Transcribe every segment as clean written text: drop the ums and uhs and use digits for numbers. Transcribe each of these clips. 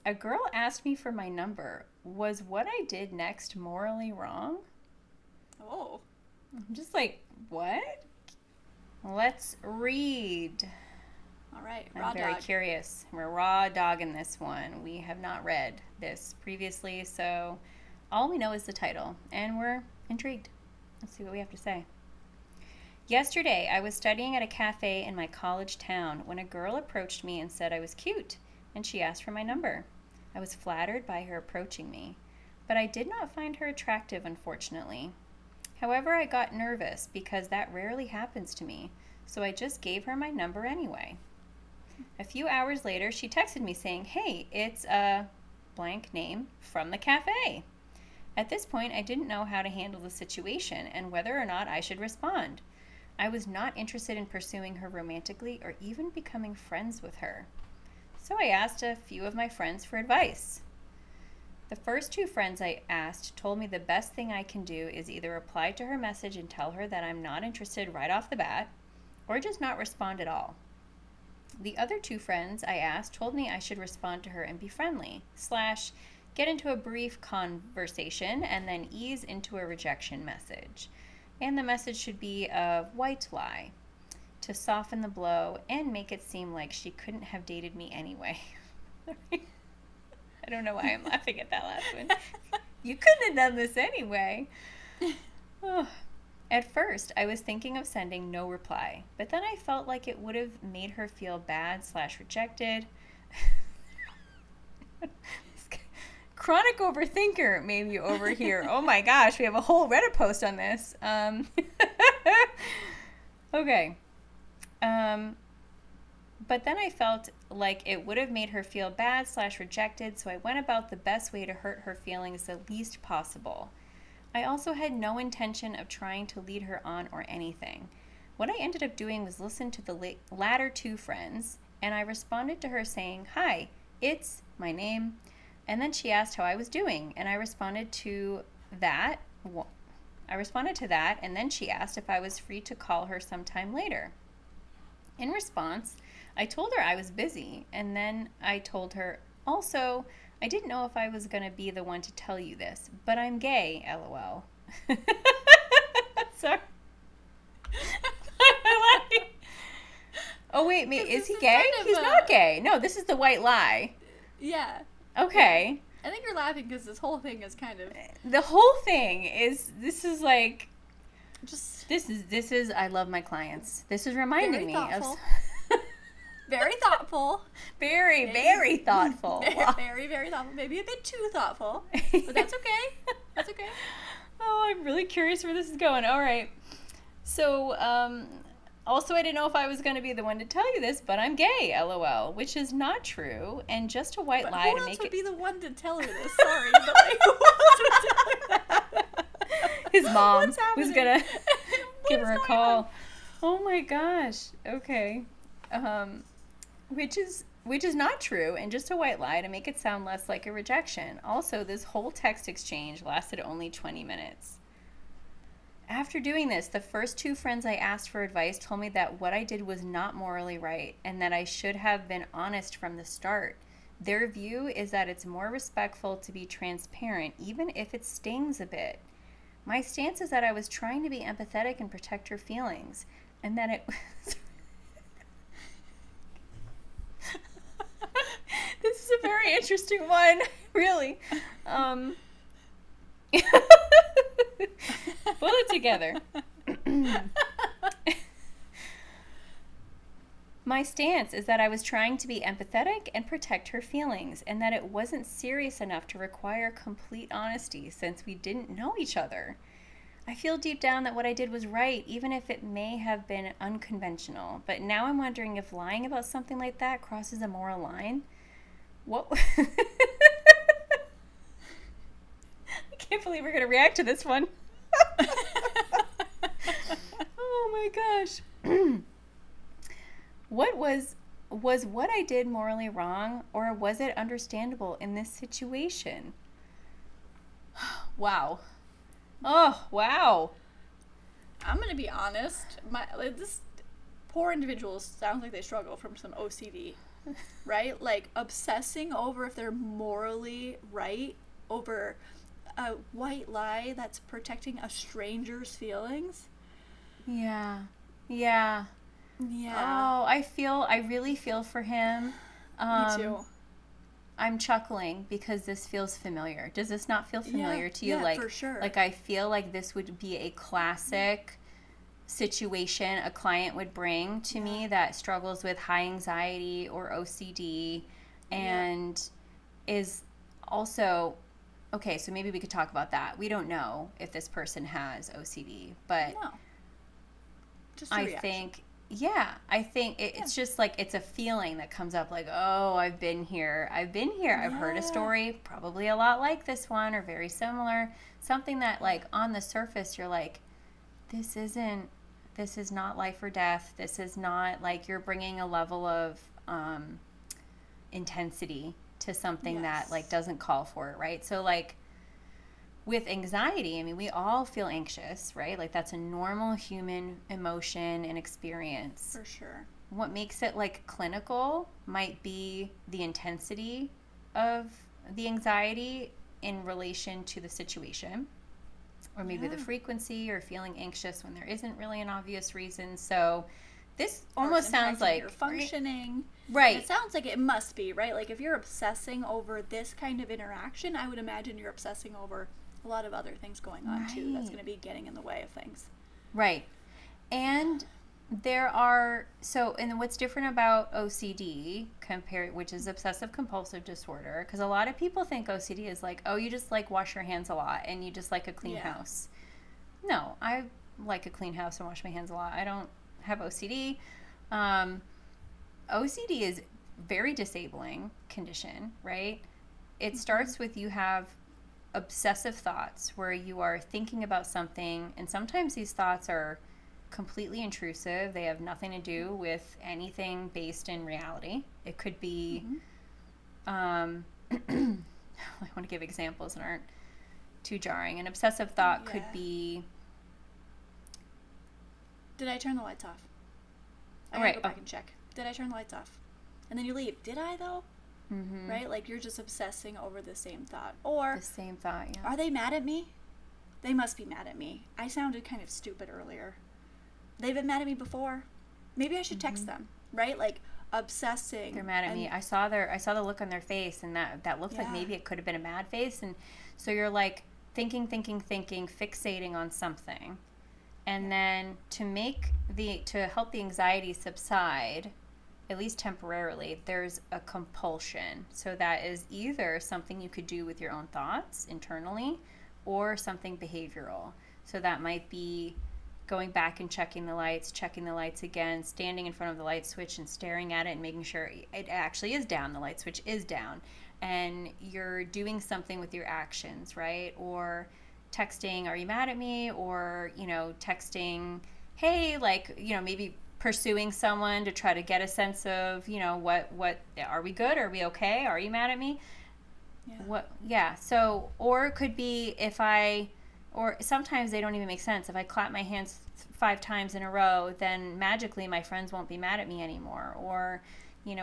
A girl asked me for my number. Was what I did next morally wrong? Oh. I'm just like, what? Let's read. All right. Raw I'm very dog. curious. We're raw dogging this one. We have not read this previously, so all we know is the title, and we're intrigued. Let's see what we have to say. Yesterday, I was studying at a cafe in my college town when a girl approached me and said I was cute, and she asked for my number. I was flattered by her approaching me, but I did not find her attractive, unfortunately. However, I got nervous because that rarely happens to me, so I just gave her my number anyway. A few hours later, she texted me saying, "Hey, it's a blank name from the cafe." At this point, I didn't know how to handle the situation and whether or not I should respond. I was not interested in pursuing her romantically or even becoming friends with her. So I asked a few of my friends for advice. The first two friends I asked told me the best thing I can do is either reply to her message and tell her that I'm not interested right off the bat, or just not respond at all. The other two friends I asked told me I should respond to her and be friendly, / get into a brief conversation and then ease into a rejection message. And the message should be a white lie to soften the blow and make it seem like she couldn't have dated me anyway. I don't know why I'm laughing at that last one. You couldn't have done this anyway. Oh. At first, I was thinking of sending no reply, but then I felt like it would have made her feel bad / rejected. Chronic overthinker maybe over here. Oh my gosh, we have a whole Reddit post on this. Okay. But then I felt like it would have made her feel bad / rejected, so I went about the best way to hurt her feelings the least possible. I also had no intention of trying to lead her on or anything. What I ended up doing was listen to the latter two friends, and I responded to her saying, "Hi, it's my name." And then she asked how I was doing, and I responded to that. And then she asked if I was free to call her sometime later. In response, I told her I was busy, and then I told her, "Also, I didn't know if I was going to be the one to tell you this, but I'm gay, LOL." Sorry. Oh, wait, is he gay? He's not gay. No, this is the white lie. Yeah. Okay. I think you're laughing because this whole thing is kind of... The whole thing is, this is like... Just... This is, I love my clients. This is reminding me of... Very thoughtful. Very, very thoughtful. Very, very thoughtful. Maybe a bit too thoughtful. But that's okay. That's okay. Oh, I'm really curious where this is going. All right. So, also, I didn't know if I was going to be the one to tell you this, but I'm gay, LOL, which is not true, and just a white lie to make it... Who else would be the one to tell her this? Sorry, but like, who else would tell her that? His mom was going to give her a call. On? Oh my gosh. Okay. Which is not true, and just a white lie to make it sound less like a rejection. Also, this whole text exchange lasted only 20 minutes. After doing this, the first two friends I asked for advice told me that what I did was not morally right and that I should have been honest from the start. Their view is that it's more respectful to be transparent, even if it stings a bit. My stance is that I was trying to be empathetic and protect her feelings, and that it was... This is a very interesting one, really. Pull it together. My stance is that I was trying to be empathetic and protect her feelings, and that it wasn't serious enough to require complete honesty since we didn't know each other. I feel deep down that what I did was right, even if it may have been unconventional. But now I'm wondering if lying about something like that crosses a moral line. What? I can't believe we're going to react to this one. Oh my gosh. Was what I did morally wrong, or was it understandable in this situation? Wow. Oh, wow. I'm going to be honest. This poor individual sounds like they struggle from some OCD. right? Like obsessing over if they're morally right over a white lie that's protecting a stranger's feelings. Yeah. Yeah. Yeah, Oh, I really feel for him. me Um, too. I'm chuckling because this feels familiar. Does this not feel Yeah, familiar to you? yeah, for sure. Like I feel like this would be a classic situation a client would bring to Yeah, me that struggles with high anxiety or OCD yeah. and is also okay, so maybe we could talk about that. We don't know if this person has OCD, but No, just a I reaction. think, yeah, I think Yeah, it's just like it's a feeling that comes up like, oh, I've been here. I've been here. I've heard a yeah, story, probably a lot like this one or very similar. Something that, yeah. like, on the surface, you're like, this isn't, this is not life or death. This is not like you're bringing a level of intensity to something that, like, Yes, doesn't call for it, right? So, like, with anxiety, I mean, we all feel anxious, right? Like that's a normal human emotion and experience. for sure. What makes it like clinical might be the intensity of the anxiety in relation to the situation, or maybe the Yeah. frequency or feeling anxious when there isn't really an obvious reason. So this Or it's almost sounds impacting your like, right? functioning. And it Right. sounds like it must be, right? Like if you're obsessing over this kind of interaction, I would imagine you're obsessing over a lot of other things going on too that's Right. going to be getting in the way of things. Right. And there are so and what's different about OCD compared which is obsessive compulsive disorder because a lot of people think OCD is like, oh, you just like wash your hands a lot and you just like a clean Yeah. house. No, I like a clean house and wash my hands a lot. I don't have OCD. um, OCD is very disabling condition, right? It Mm-hmm. starts with you have obsessive thoughts where you are thinking about something, and sometimes these thoughts are completely intrusive. They have nothing to do with anything based in reality. It could be, Mm-hmm. I want to give examples that aren't too jarring. An obsessive thought could Yeah. be, Did I turn the lights off? I all gotta right, go oh, back and check. Did I turn the lights off? And then you leave. Did I though? mm-hmm, Right? Like you're just obsessing over the same thought. Or the same thought, yeah. are they mad at me? They must be mad at me. I sounded kind of stupid earlier. They've been mad at me before. Maybe I should Mm-hmm. text them, right? Like They're obsessing mad at me. and I saw the look on their face, and that looked like yeah, maybe it could have been a mad face. And so you're like thinking, fixating on something, yeah, and then to help the anxiety subside, at least temporarily, there's a compulsion. So that is either something you could do with your own thoughts internally, or something behavioral. So that might be going back and checking the lights again, standing in front of the light switch and staring at it and making sure it actually is down, the light switch is down, and you're doing something with your actions, right? Or texting, are you mad at me? Or, texting, hey, like, maybe pursuing someone to try to get a sense of, what are we good? Are we okay? Are you mad at me? yeah, What, yeah. So, or it could be if I, or sometimes they don't even make sense. If I clap my hands 5 times in a row, then magically my friends won't be mad at me anymore. Or,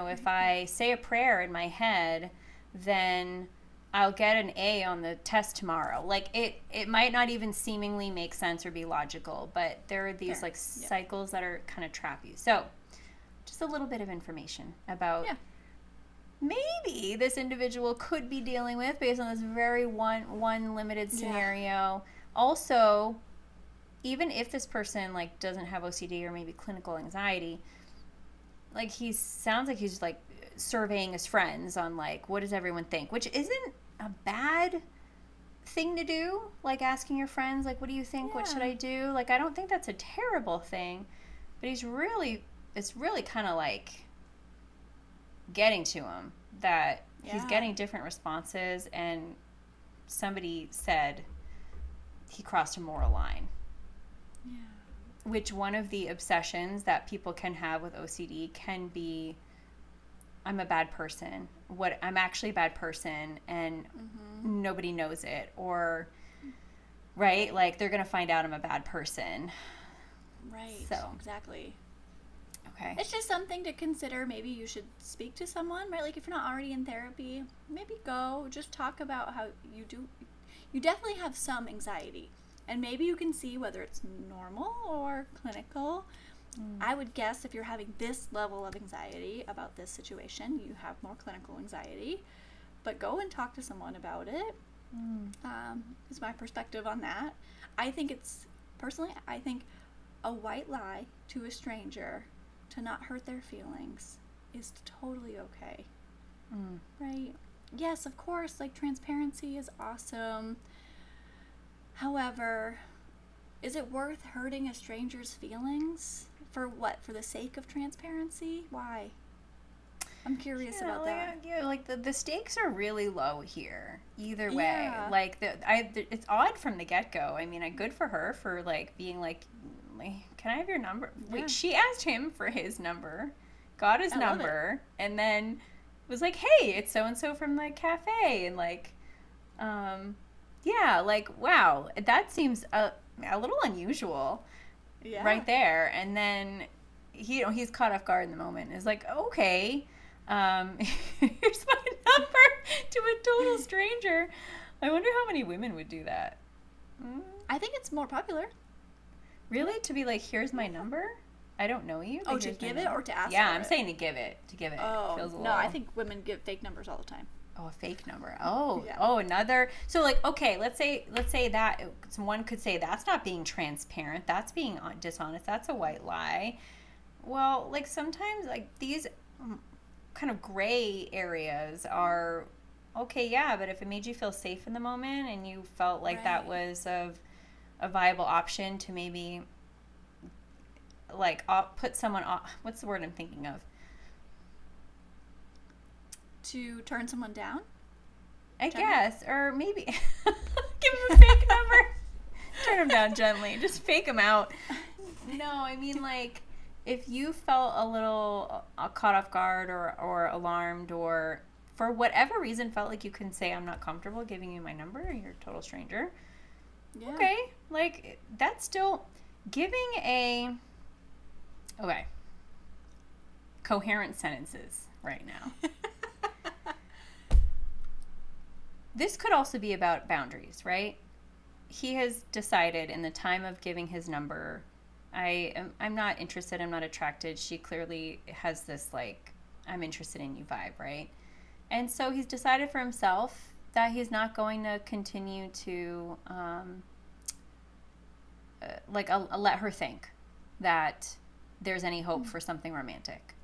if I say a prayer in my head, then I'll get an A on the test tomorrow. Like it might not even seemingly make sense or be logical, but there are these fair, like yeah, cycles that are kind of trappy. So, just a little bit of information about yeah, maybe this individual could be dealing with based on this very one limited yeah, scenario. Also, even if this person like doesn't have OCD or maybe clinical anxiety, like he sounds like he's like surveying his friends on like what does everyone think, which isn't a bad thing to do, like asking your friends like what do you think, what should yeah, I do, like I don't think that's a terrible thing, but it's really kind of like getting to him that he's yeah, getting different responses, and somebody said he crossed a moral line, yeah, which one of the obsessions that people can have with OCD can be, I'm a bad person, what I'm actually a bad person and mm-hmm, nobody knows it, or right, like they're gonna find out I'm a bad person. right, So exactly. Okay. It's just something to consider. Maybe you should speak to someone, right? Like if you're not already in therapy, maybe go just talk about how you definitely have some anxiety. And maybe you can see whether it's normal or clinical. I would guess if you're having this level of anxiety about this situation, you have more clinical anxiety. But go and talk to someone about it. Is my perspective on that. I think I think a white lie to a stranger to not hurt their feelings is totally okay. Right? Yes, of course, like transparency is awesome. However, is it worth hurting a stranger's feelings? For what? For the sake of transparency? Why? I'm curious about that. Yeah, like the stakes are really low here. Either way, Yeah. like it's odd from the get go. I mean, good for her for like being like, can I have your number? Yeah. Wait, she asked him for his number, got his I love number, and then was like, hey, it's so and so from the cafe, and like, yeah, like wow, that seems a little unusual. Yeah. Right there, and then he's caught off guard in the moment and is like, okay, here's my number to a total stranger. I wonder how many women would do that. I think it's more popular. Really? To be like, here's my number? I don't know you. Oh, to give it or to ask Yeah, for I'm it? saying to give it. To give it. Oh, Feels a no, little... I think women give fake numbers all the time. Oh, a fake number. Oh, Yeah. oh, another. So like, okay, let's say that someone could say that's not being transparent. That's being dishonest. That's a white lie. Well, like sometimes like these kind of gray areas are okay, yeah, but if it made you feel safe in the moment and you felt like that was a viable option to maybe like put someone off, what's the word I'm thinking of? To turn someone down? I Gently? guess, or maybe give him a fake number. Turn him down gently. Just fake him out. No, I mean like if you felt a little caught off guard or alarmed or for whatever reason felt like you couldn't say I'm not comfortable giving you my number and you're a total stranger. Yeah. Okay, like that's still giving a coherent sentences right now. This could also be about boundaries, right? He has decided in the time of giving his number, I'm not interested, I'm not attracted. She clearly has this like, I'm interested in you vibe, right? And so he's decided for himself that he's not going to continue to let her think that there's any hope for something romantic.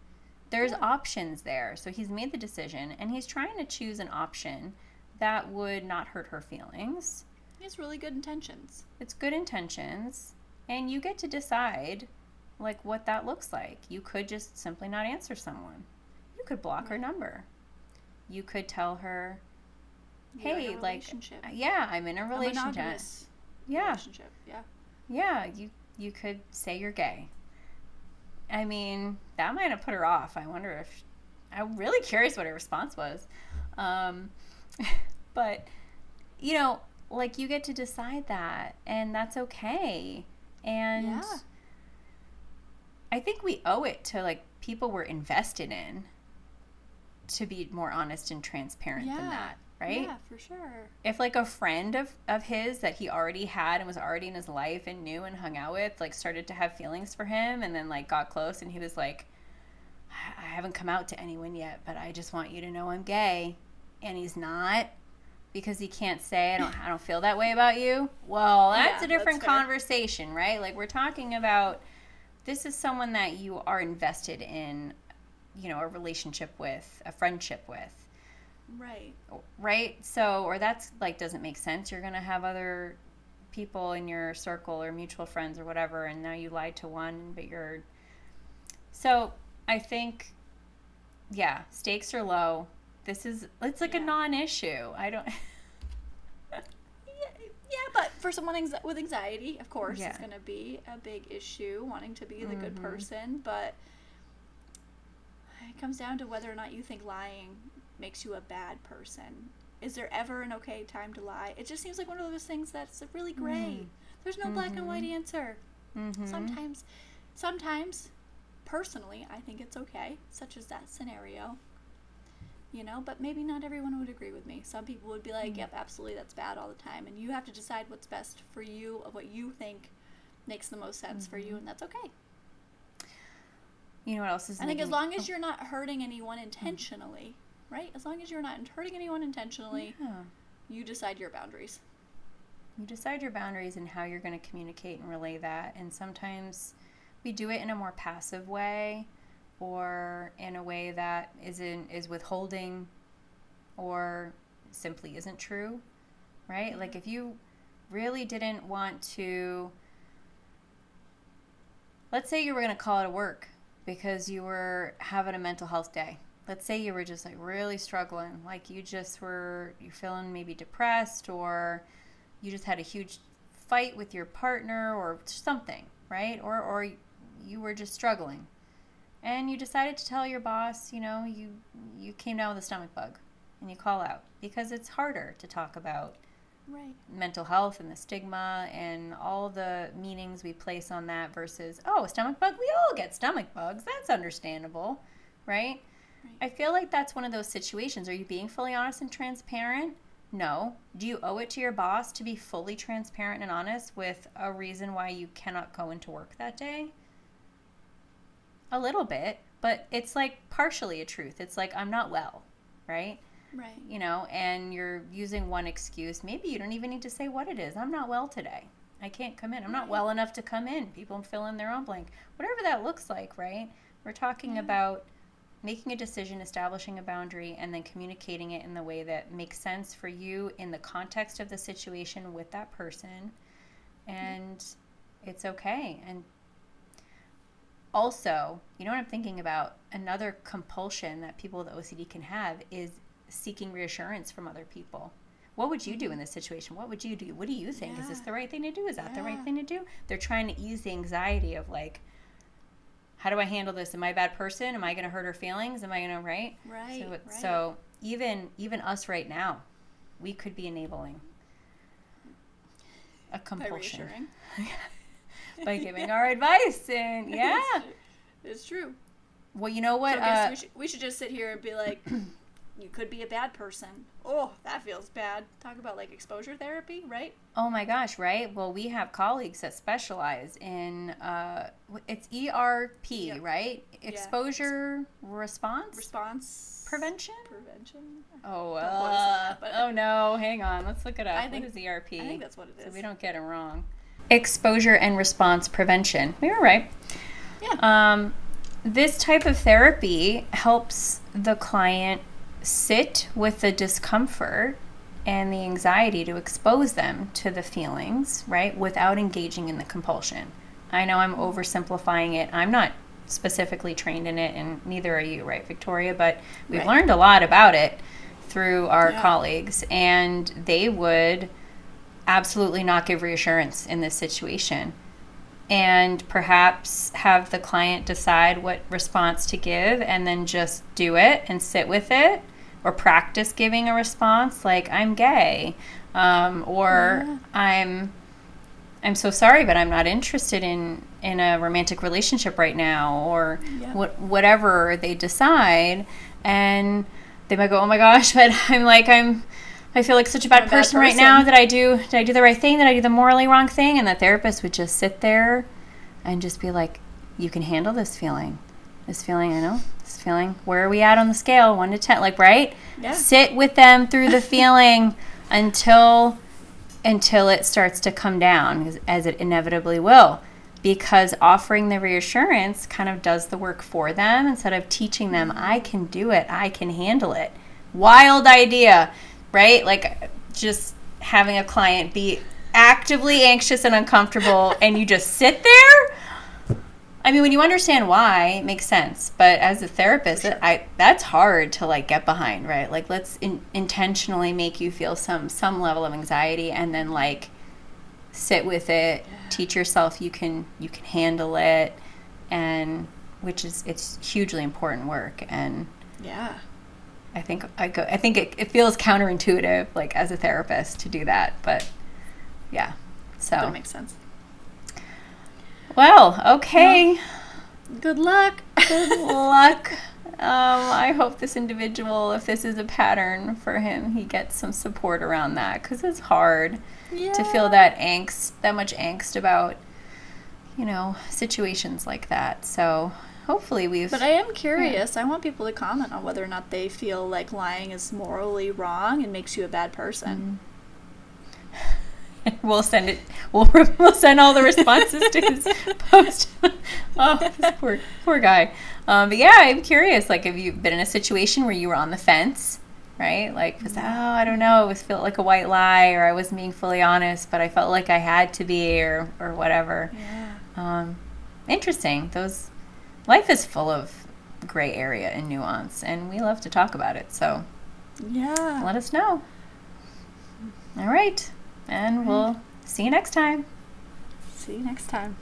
There's options there. So he's made the decision and he's trying to choose an option that would not hurt her feelings. He has really good intentions. It's good intentions, and you get to decide like what that looks like. You could just simply not answer someone. You could block her number. You could tell her, hey, yeah, I'm in a relationship. A monogamous relationship. Yeah. Yeah, you could say you're gay. I mean, that might have put her off. I wonder if I'm really curious what her response was. But, you know, like you get to decide that, and that's okay. And I think we owe it to like people we're invested in to be more honest and transparent than that, right? Yeah, for sure. If like a friend of his that he already had and was already in his life and knew and hung out with, like started to have feelings for him and then like got close and he was like, I haven't come out to anyone yet, but I just want you to know I'm gay. And he's not because he can't say I don't feel that way about you. Well, that's a different conversation, right? Like we're talking about this is someone that you are invested in, you know, a relationship with, a friendship with. Right? So, or that's like doesn't make sense. You're going to have other people in your circle or mutual friends or whatever, and now you lied to one, but you're... So, I think, yeah, stakes are low. It's like a non-issue. I don't... Yeah, but for someone with anxiety, of course, it's going to be a big issue, wanting to be the good person, but it comes down to whether or not you think lying makes you a bad person. Is there ever an okay time to lie? It just seems like one of those things that's really gray. There's no black and white answer. Sometimes personally, I think it's okay, such as that scenario. But maybe not everyone would agree with me. Some people would be like, yep, absolutely, that's bad all the time. And you have to decide what's best for you, of what you think makes the most sense for you, and that's okay. You know what else is I think as long as you're not hurting anyone intentionally, right? As long as you're not hurting anyone intentionally, you decide your boundaries. You decide your boundaries and how you're going to communicate and relay that. And sometimes we do it in a more passive way, or in a way that is withholding, or simply isn't true, right? Like if you really didn't want to, let's say you were going to call it a work because you were having a mental health day. Let's say you were just like really struggling, like you're feeling maybe depressed, or you just had a huge fight with your partner or something, right? Or you were just struggling. And you decided to tell your boss, you came down with a stomach bug, and you call out because it's harder to talk about mental health and the stigma and all the meanings we place on that versus, oh, stomach bug, we all get stomach bugs. That's understandable, right? I feel like that's one of those situations. Are you being fully honest and transparent? No. Do you owe it to your boss to be fully transparent and honest with a reason why you cannot go into work that day? A little bit, but it's like partially a truth. It's like, I'm not well, right? Right. And you're using one excuse. Maybe you don't even need to say what it is. I'm not well today. I can't come in. I'm not well enough to come in. People fill in their own blank. Whatever that looks like, right? We're talking about making a decision, establishing a boundary, and then communicating it in the way that makes sense for you in the context of the situation with that person. And it's okay. And also, you know what I'm thinking about? Another compulsion that people with OCD can have is seeking reassurance from other people. What would you do in this situation? What would you do? What do you think? Is this the right thing to do? Is that the right thing to do? They're trying to ease the anxiety of like, how do I handle this? Am I a bad person? Am I going to hurt her feelings? Am I going to, right? Right. So even us right now, we could be enabling a compulsion. By reassuring. By giving our advice. And it's true. Well, you know what? So I guess we should just sit here and be like, you could be a bad person. Oh, that feels bad. Talk about like exposure therapy, right? Oh my gosh, right? Well, we have colleagues that specialize in, it's ERP, right? Exposure response prevention? Oh no, hang on. Let's look it up. What is ERP? I think that's what it is. So we don't get it wrong. Exposure and response prevention. We were right. Yeah. This type of therapy helps the client sit with the discomfort and the anxiety to expose them to the feelings, right, without engaging in the compulsion. I know I'm oversimplifying it. I'm not specifically trained in it, and neither are you, right, Victoria? But we've learned a lot about it through our colleagues, and they would absolutely not give reassurance in this situation, and perhaps have the client decide what response to give and then just do it and sit with it, or practice giving a response like, I'm gay, or I'm so sorry, but I'm not interested in a romantic relationship right now, or whatever they decide. And they might go, oh my gosh, but I feel like such a bad person right now. Did I do the right thing? Did I do the morally wrong thing? And the therapist would just sit there and just be like, you can handle this feeling. I know. This feeling. Where are we at on the scale? 1 to 10, like, right? Yeah. Sit with them through the feeling until it starts to come down, as it inevitably will. Because offering the reassurance kind of does the work for them instead of teaching them, I can do it. I can handle it. Wild idea. Right? Like just having a client be actively anxious and uncomfortable and you just sit there. I mean, when you understand why, it makes sense. But as a therapist, that's hard to like get behind, right? Like let's intentionally make you feel some level of anxiety and then like sit with it, teach yourself you can handle it, and it's hugely important work. And I think it feels counterintuitive, like as a therapist, to do that, but so that makes sense. Well, okay. Good luck. Good luck. I hope this individual, if this is a pattern for him, he gets some support around that, because it's hard to feel that angst, that much angst about, situations like that. So hopefully But I am curious. I want people to comment on whether or not they feel like lying is morally wrong and makes you a bad person. We'll send it. We'll send all the responses to his post. Oh, this poor guy. But yeah, I'm curious. Like, have you been in a situation where you were on the fence, right? Like, I don't know, it felt like a white lie, or I wasn't being fully honest, but I felt like I had to be, or whatever. Yeah. Interesting. Life is full of gray area and nuance, and we love to talk about it. So, yeah, let us know. All right. And we'll see you next time. See you next time.